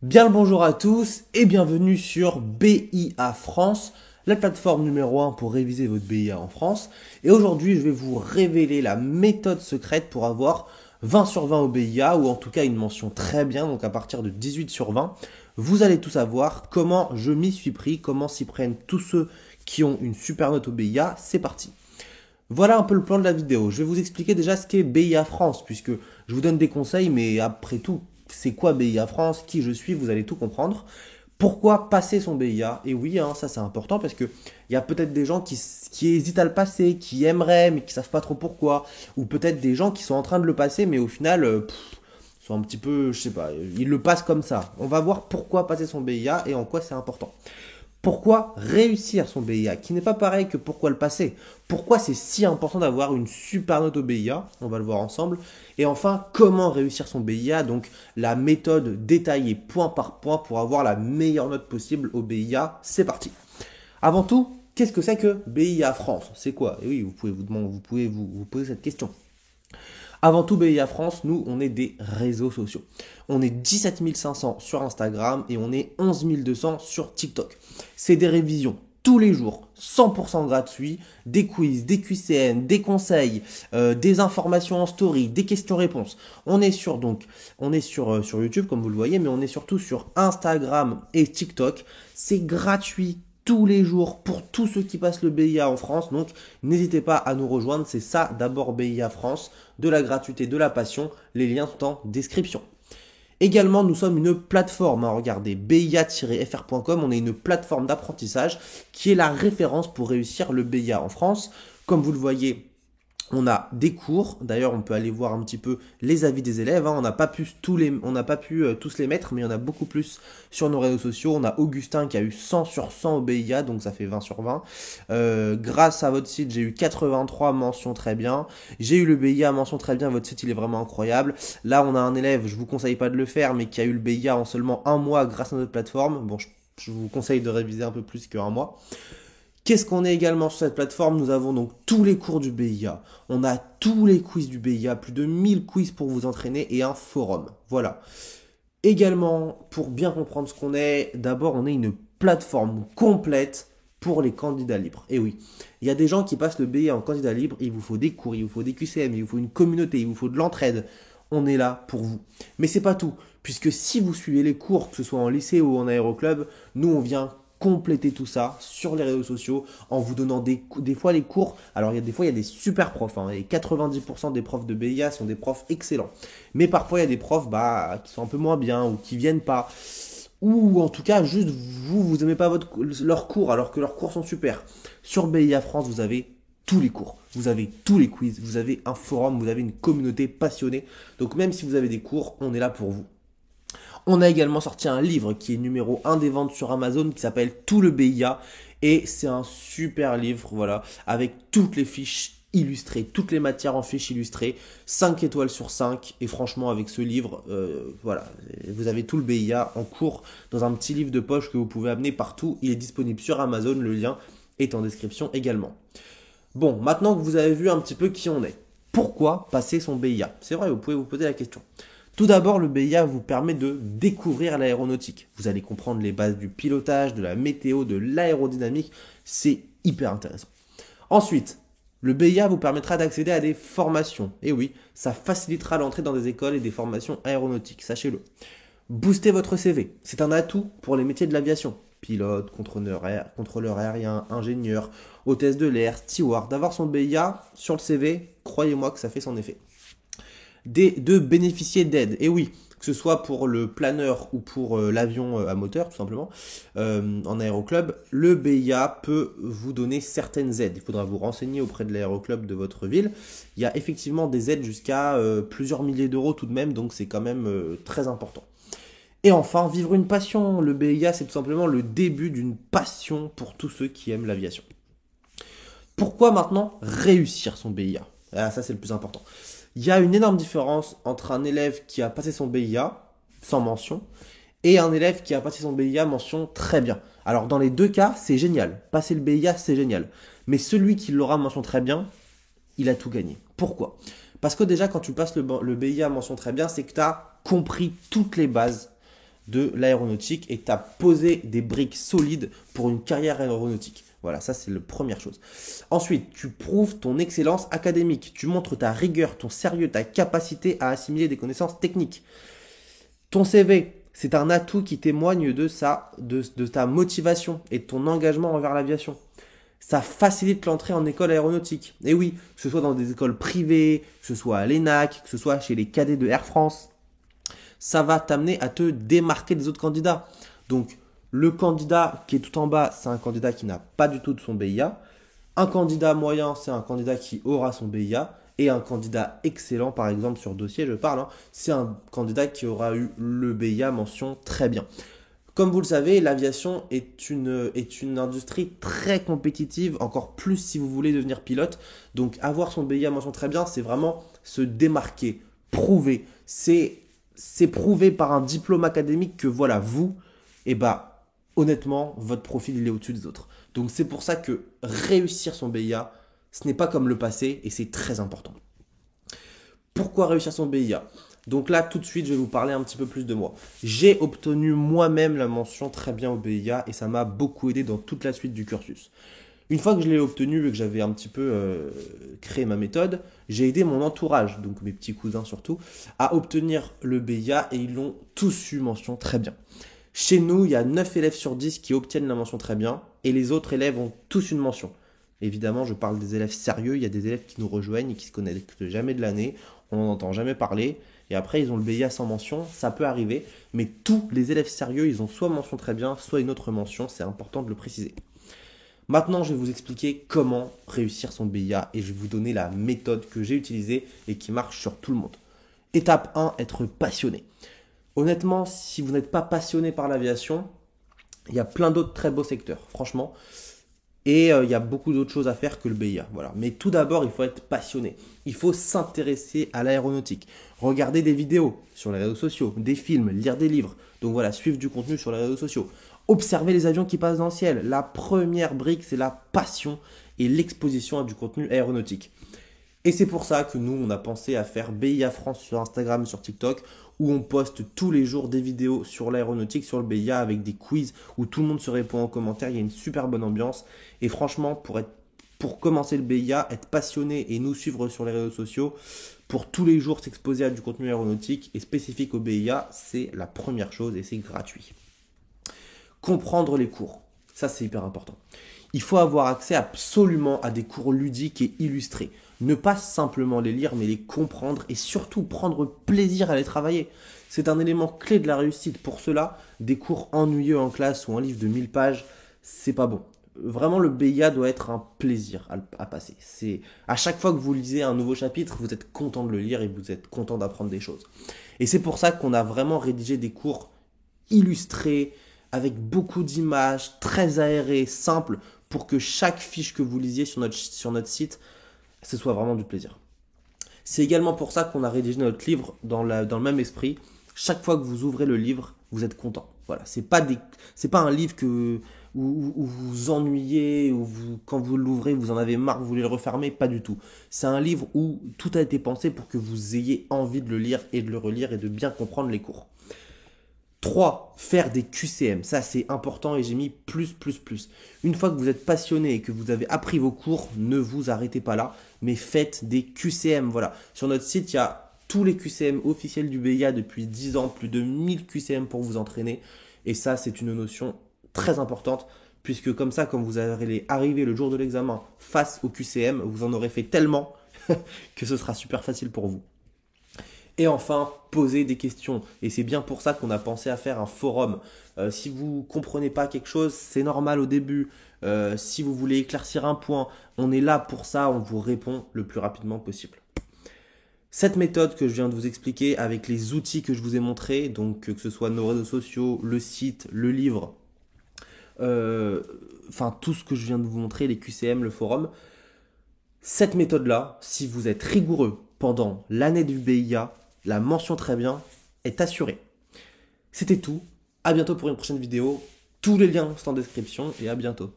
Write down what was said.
Bien le bonjour à tous et bienvenue sur BIA France, la plateforme numéro 1 pour réviser votre BIA en France. Et aujourd'hui, je vais vous révéler la méthode secrète pour avoir 20 sur 20 au BIA ou en tout cas une mention très bien, donc à partir de 18 sur 20. Vous allez tout savoir comment je m'y suis pris, comment s'y prennent tous ceux qui ont une super note au BIA. C'est parti. Voilà un peu le plan de la vidéo. Je vais vous expliquer déjà ce qu'est BIA France, puisque je vous donne des conseils, mais après tout, c'est quoi BIA France, qui je suis, vous allez tout comprendre. Pourquoi passer son BIA? Et oui, hein, ça c'est important parce que il y a peut-être des gens qui hésitent à le passer, qui aimeraient, mais qui savent pas trop pourquoi. Ou peut-être des gens qui sont en train de le passer, mais au final, sont un petit peu, je sais pas, ils le passent comme ça. On va voir pourquoi passer son BIA et en quoi c'est important. Pourquoi réussir son BIA, qui n'est pas pareil que pourquoi le passer. Pourquoi c'est si important d'avoir une super note au BIA, on va le voir ensemble. Et enfin, comment réussir son BIA, donc la méthode détaillée point par point pour avoir la meilleure note possible au BIA. C'est parti. Avant tout, qu'est-ce que c'est que BIA France? C'est quoi? Et oui, vous pouvez vous demander, vous poser cette question. Avant tout, BIA France, nous, on est des réseaux sociaux. On est 17 500 sur Instagram et on est 11 200 sur TikTok. C'est des révisions tous les jours, 100% gratuits, des quiz, des QCM, des conseils, des informations en story, des questions-réponses. On est sur YouTube comme vous le voyez, mais on est surtout sur Instagram et TikTok. C'est gratuit tous les jours pour tous ceux qui passent le BIA en France. Donc n'hésitez pas à nous rejoindre. C'est ça d'abord BIA France, de la gratuité, de la passion. Les liens sont en description. Également, nous sommes une plateforme. Regardez, BIA-FR.com, on est une plateforme d'apprentissage qui est la référence pour réussir le BIA en France. Comme vous le voyez, on a des cours. D'ailleurs, on peut aller voir un petit peu les avis des élèves. On n'a pas pu tous les mettre, mais il y en a beaucoup plus sur nos réseaux sociaux. On a Augustin qui a eu 100 sur 100 au BIA, donc ça fait 20 sur 20. Grâce à votre site, j'ai eu 83 mentions très bien. J'ai eu le BIA mention très bien. Votre site, il est vraiment incroyable. Là, on a un élève, je vous conseille pas de le faire, mais qui a eu le BIA en seulement un mois grâce à notre plateforme. Bon, je vous conseille de réviser un peu plus qu'un mois. Qu'est-ce qu'on est également sur cette plateforme? Nous avons donc tous les cours du BIA, on a tous les quiz du BIA, plus de 1000 quiz pour vous entraîner et un forum. Voilà. Également, pour bien comprendre ce qu'on est, d'abord on est une plateforme complète pour les candidats libres. Et oui, il y a des gens qui passent le BIA en candidat libre, il vous faut des cours, il vous faut des QCM, il vous faut une communauté, il vous faut de l'entraide. On est là pour vous. Mais c'est pas tout, puisque si vous suivez les cours, que ce soit en lycée ou en aéroclub, nous on vient compléter tout ça sur les réseaux sociaux en vous donnant des fois les cours. Alors des fois il y a des super profs, hein, et 90% des profs de BIA sont des profs excellents. Mais parfois il y a des profs qui sont un peu moins bien ou qui viennent pas. Ou en tout cas juste vous aimez pas leurs cours alors que leurs cours sont super. Sur BIA France vous avez tous les cours, vous avez tous les quiz, vous avez un forum, vous avez une communauté passionnée. Donc même si vous avez des cours, on est là pour vous. On a également sorti un livre qui est numéro 1 des ventes sur Amazon qui s'appelle Tout le BIA. Et c'est un super livre, voilà, avec toutes les fiches illustrées, toutes les matières en fiches illustrées, 5 étoiles sur 5. Et franchement, avec ce livre, voilà, vous avez tout le BIA en cours dans un petit livre de poche que vous pouvez amener partout. Il est disponible sur Amazon, le lien est en description également. Bon, maintenant que vous avez vu un petit peu qui on est, pourquoi passer son BIA? C'est vrai, vous pouvez vous poser la question. Tout d'abord, le BIA vous permet de découvrir l'aéronautique. Vous allez comprendre les bases du pilotage, de la météo, de l'aérodynamique. C'est hyper intéressant. Ensuite, le BIA vous permettra d'accéder à des formations. Et oui, ça facilitera l'entrée dans des écoles et des formations aéronautiques, sachez-le. Booster votre CV, c'est un atout pour les métiers de l'aviation. Pilote, contrôleur aérien, ingénieur, hôtesse de l'air, steward. D'avoir son BIA sur le CV, croyez-moi que ça fait son effet. De bénéficier d'aide. Et oui, que ce soit pour le planeur ou pour l'avion à moteur, tout simplement, en aéroclub, le BIA peut vous donner certaines aides. Il faudra vous renseigner auprès de l'aéroclub de votre ville. Il y a effectivement des aides jusqu'à plusieurs milliers d'euros tout de même, donc c'est quand même très important. Et enfin, vivre une passion. Le BIA, c'est tout simplement le début d'une passion pour tous ceux qui aiment l'aviation. Pourquoi maintenant réussir son BIA? Ah, ça, c'est le plus important. Il y a une énorme différence entre un élève qui a passé son BIA sans mention et un élève qui a passé son BIA mention très bien. Alors dans les deux cas, c'est génial. Passer le BIA, c'est génial. Mais celui qui l'aura mention très bien, il a tout gagné. Pourquoi? Parce que déjà, quand tu passes le BIA mention très bien, c'est que tu as compris toutes les bases de l'aéronautique et tu as posé des briques solides pour une carrière aéronautique. Voilà, ça c'est la première chose. Ensuite, tu prouves ton excellence académique. Tu montres ta rigueur, ton sérieux, ta capacité à assimiler des connaissances techniques. Ton CV, c'est un atout qui témoigne de ta motivation et de ton engagement envers l'aviation. Ça facilite l'entrée en école aéronautique. Et oui, que ce soit dans des écoles privées, que ce soit à l'ENAC, que ce soit chez les cadets de Air France, ça va t'amener à te démarquer des autres candidats. Donc, le candidat qui est tout en bas, c'est un candidat qui n'a pas du tout de son BIA. Un candidat moyen, c'est un candidat qui aura son BIA. Et un candidat excellent, par exemple sur dossier, je parle, c'est un candidat qui aura eu le BIA mention très bien. Comme vous le savez, l'aviation est une industrie très compétitive, encore plus si vous voulez devenir pilote. Donc avoir son BIA mention très bien, c'est vraiment se démarquer, prouver. C'est prouvé par un diplôme académique que voilà, vous, honnêtement, votre profil il est au-dessus des autres. Donc c'est pour ça que réussir son BIA, ce n'est pas comme le passé et c'est très important. Pourquoi réussir son BIA? Donc là, tout de suite, je vais vous parler un petit peu plus de moi. J'ai obtenu moi-même la mention très bien au BIA et ça m'a beaucoup aidé dans toute la suite du cursus. Une fois que je l'ai obtenu et que j'avais un petit peu créé ma méthode, j'ai aidé mon entourage, donc mes petits cousins surtout, à obtenir le BIA et ils l'ont tous eu mention très bien. Chez nous, il y a 9 élèves sur 10 qui obtiennent la mention très bien et les autres élèves ont tous une mention. Évidemment, je parle des élèves sérieux, il y a des élèves qui nous rejoignent et qui se connaissent jamais de l'année, on n'en entend jamais parler, et après ils ont le BIA sans mention, ça peut arriver, mais tous les élèves sérieux, ils ont soit mention très bien, soit une autre mention, c'est important de le préciser. Maintenant, je vais vous expliquer comment réussir son BIA et je vais vous donner la méthode que j'ai utilisée et qui marche sur tout le monde. Étape 1, être passionné. Honnêtement, si vous n'êtes pas passionné par l'aviation, il y a plein d'autres très beaux secteurs, franchement. Et il y a beaucoup d'autres choses à faire que le BIA. Voilà. Mais tout d'abord, il faut être passionné. Il faut s'intéresser à l'aéronautique. Regarder des vidéos sur les réseaux sociaux, des films, lire des livres. Donc voilà, suivre du contenu sur les réseaux sociaux. Observer les avions qui passent dans le ciel. La première brique, c'est la passion et l'exposition à du contenu aéronautique. Et c'est pour ça que nous, on a pensé à faire BIA France sur Instagram et sur TikTok, où on poste tous les jours des vidéos sur l'aéronautique, sur le BIA, avec des quiz où tout le monde se répond en commentaire. Il y a une super bonne ambiance. Et franchement, pour commencer le BIA, être passionné et nous suivre sur les réseaux sociaux, pour tous les jours s'exposer à du contenu aéronautique et spécifique au BIA, c'est la première chose et c'est gratuit. Comprendre les cours, ça c'est hyper important. Il faut avoir accès absolument à des cours ludiques et illustrés. Ne pas simplement les lire, mais les comprendre et surtout prendre plaisir à les travailler. C'est un élément clé de la réussite. Pour cela, des cours ennuyeux en classe ou un livre de 1000 pages, c'est pas bon. Vraiment, le BIA doit être un plaisir à passer. À chaque fois que vous lisez un nouveau chapitre, vous êtes content de le lire et vous êtes content d'apprendre des choses. Et c'est pour ça qu'on a vraiment rédigé des cours illustrés, avec beaucoup d'images, très aérées, simples, pour que chaque fiche que vous lisiez sur notre site, ce soit vraiment du plaisir. C'est également pour ça qu'on a rédigé notre livre dans le même esprit. Chaque fois que vous ouvrez le livre, vous êtes content. Voilà, c'est pas un livre où vous vous ennuyez, quand vous l'ouvrez, vous en avez marre, vous voulez le refermer, pas du tout. C'est un livre où tout a été pensé pour que vous ayez envie de le lire et de le relire et de bien comprendre les cours. 3. Faire des QCM. Ça, c'est important et j'ai mis plus. Une fois que vous êtes passionné et que vous avez appris vos cours, ne vous arrêtez pas là, mais faites des QCM. Voilà. Sur notre site, il y a tous les QCM officiels du BIA depuis 10 ans, plus de 1000 QCM pour vous entraîner. Et ça, c'est une notion très importante, puisque comme ça, quand vous allez arriver le jour de l'examen face au QCM, vous en aurez fait tellement que ce sera super facile pour vous. Et enfin, poser des questions. Et c'est bien pour ça qu'on a pensé à faire un forum. Si vous ne comprenez pas quelque chose, c'est normal au début. Si vous voulez éclaircir un point, on est là pour ça, on vous répond le plus rapidement possible. Cette méthode que je viens de vous expliquer avec les outils que je vous ai montrés, donc que ce soit nos réseaux sociaux, le site, le livre, tout ce que je viens de vous montrer, les QCM, le forum, cette méthode-là, si vous êtes rigoureux pendant l'année du BIA, la mention très bien est assurée. C'était tout. À bientôt pour une prochaine vidéo. Tous les liens sont en description et à bientôt.